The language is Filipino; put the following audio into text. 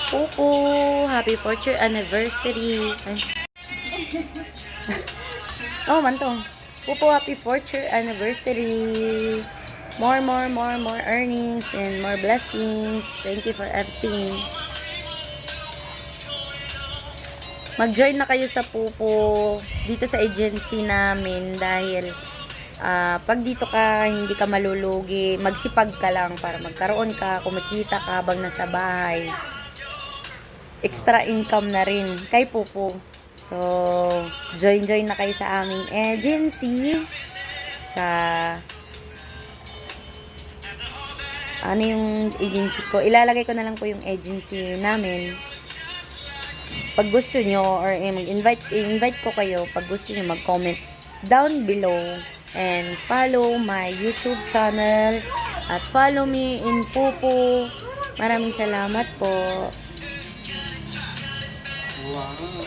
Pupu, happy 4th year anniversary. Ay. Oh, mantong. Pupu, happy 4th year anniversary. More earnings and more blessings. Thank you for everything. Mag-join na kayo sa Pupo dito sa agency namin dahil pag dito ka, hindi ka malulugi, magsipag ka lang para magkaroon ka, kumikita ka habang nasa bahay. Extra income na rin kay Pupo. So, join na kayo sa aming agency sa ano yung agency ko. Ilalagay ko na lang po yung agency namin. Pag gusto nyo or invite ko kayo, pag gusto nyo mag-comment down below and follow my YouTube channel at follow me in Pupo. Maraming salamat po. Wow.